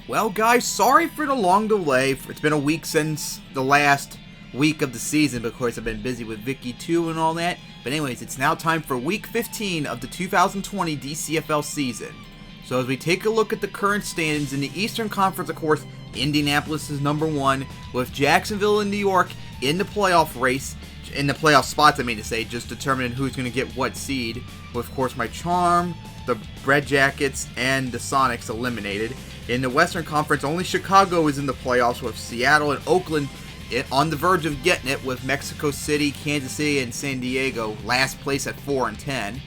Well, guys, sorry for the long delay. It's been a week since the last week of the season, but of course I've been busy with Vicky 2 and all that. But anyways, it's now time for week 15 of the 2020 DCFL season. So as we take a look at the current standings in the Eastern Conference, of course, Indianapolis is number 1, with Jacksonville and New York in the playoff race, in the playoff spots, I mean to say, just determining who's going to get what seed, with, of course, my Charm, the Red Jackets, and the Sonics eliminated. In the Western Conference, only Chicago is in the playoffs, with Seattle and Oakland on the verge of getting it, with Mexico City, Kansas City, and San Diego last place at 4 and 10.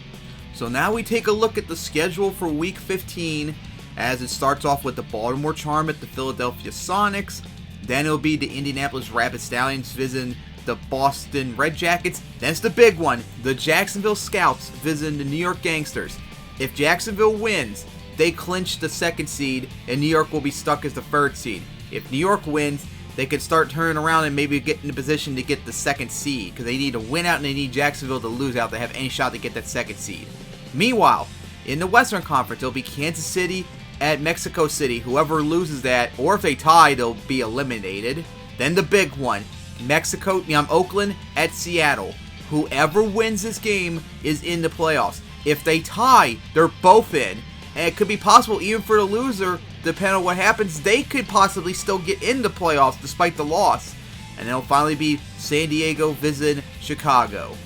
So now we take a look at the schedule for Week 15, as it starts off with the Baltimore Charm at the Philadelphia Sonics. Then it'll be the Indianapolis Rapid Stallions visiting the Boston Red Jackets. Then it's the big one, the Jacksonville Scouts visiting the New York Gangsters. If Jacksonville wins, they clinch the 2nd seed, and New York will be stuck as the 3rd seed. If New York wins, they could start turning around and maybe get in a position to get the 2nd seed, because they need to win out and they need Jacksonville to lose out to have any shot to get that 2nd seed. Meanwhile, in the Western Conference, it'll be Kansas City at Mexico City. Whoever loses that, or if they tie, they'll be eliminated. Then the big one, Oakland at Seattle. Whoever wins this game is in the playoffs. If they tie, they're both in. And it could be possible, even for the loser, depending on what happens, they could possibly still get in the playoffs despite the loss. And then it'll finally be San Diego visiting Chicago.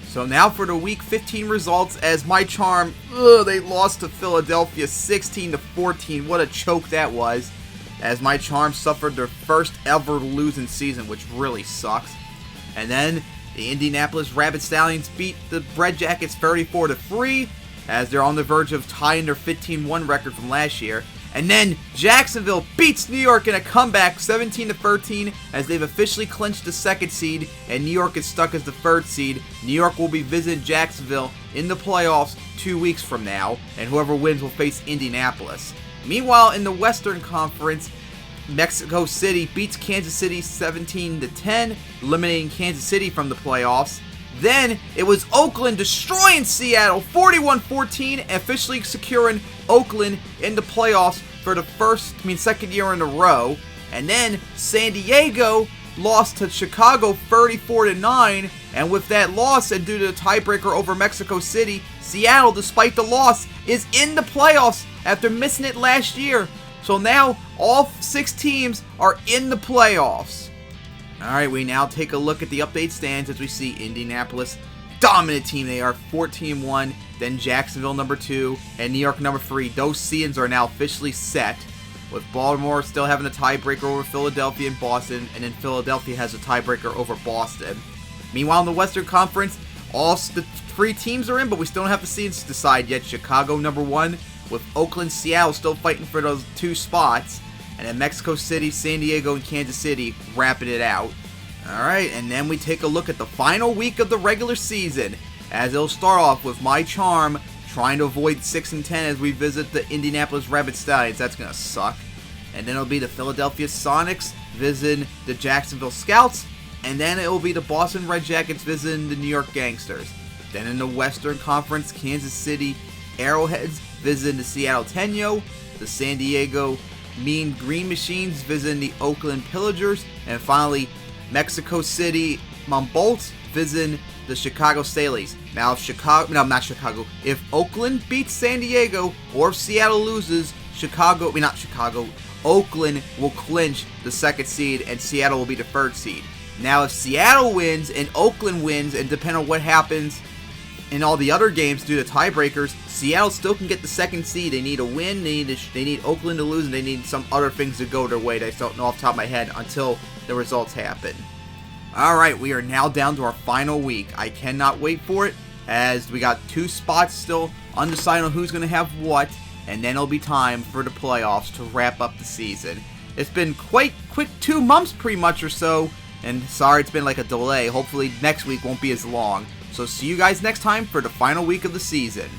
So now for the Week 15 results, as my Charm, they lost to Philadelphia 16-14. What a choke that was, as my Charm suffered their first ever losing season, which really sucks. And then the Indianapolis Rapid Stallions beat the Red Jackets 34-3, as they're on the verge of tying their 15-1 record from last year. And then Jacksonville beats New York in a comeback 17-13, as they've officially clinched the 2nd seed, and New York is stuck as the 3rd seed. New York will be visiting Jacksonville in the playoffs 2 weeks from now, and whoever wins will face Indianapolis. Meanwhile, in the Western Conference, Mexico City beats Kansas City 17-10, eliminating Kansas City from the playoffs. Then it was Oakland destroying Seattle 41-14, officially securing Oakland in the playoffs for the 2nd year in a row. And then San Diego lost to Chicago 34-9, and with that loss and due to the tiebreaker over Mexico City, Seattle, despite the loss, is in the playoffs after missing it last year. So now all 6 teams are in the playoffs. Alright, we now take a look at the update stands as we see Indianapolis, dominant team they are, 14-1, then Jacksonville number 2, and New York number 3. Those seasons are now officially set, with Baltimore still having a tiebreaker over Philadelphia and Boston, and then Philadelphia has a tiebreaker over Boston. Meanwhile, in the Western Conference, all the 3 teams are in, but we still don't have the seeds decide yet. Chicago number 1, with Oakland, Seattle still fighting for those 2 spots. And then Mexico City, San Diego, and Kansas City wrapping it out. Alright, and then we take a look at the final week of the regular season, as it'll start off with my Charm trying to avoid 6 and 10 as we visit the Indianapolis Rapid Stallions. That's going to suck. And then it'll be the Philadelphia Sonics visiting the Jacksonville Scouts. And then it'll be the Boston Red Jackets visiting the New York Gangsters. Then in the Western Conference, Kansas City Arrowheads visiting the Seattle Tenyo, the San Diego Mean Green Machines visiting the Oakland Pillagers, and finally Mexico City Mumbolts visiting the Chicago Staleys. Now if Oakland beats San Diego, or if Seattle loses, Oakland will clinch the 2nd seed and Seattle will be the 3rd seed. Now if Seattle wins and Oakland wins, and depending on what happens in all the other games due to tiebreakers, Seattle still can get the 2nd seed. They need a win, they need Oakland to lose, and they need some other things to go their way that I don't know off the top of my head until the results happen. Alright, we are now down to our final week. I cannot wait for it, as we got 2 spots still undecided on who's going to have what, and then it'll be time for the playoffs to wrap up the season. It's been quite quick 2 months pretty much or so, and sorry it's been like a delay. Hopefully next week won't be as long. So see you guys next time for the final week of the season.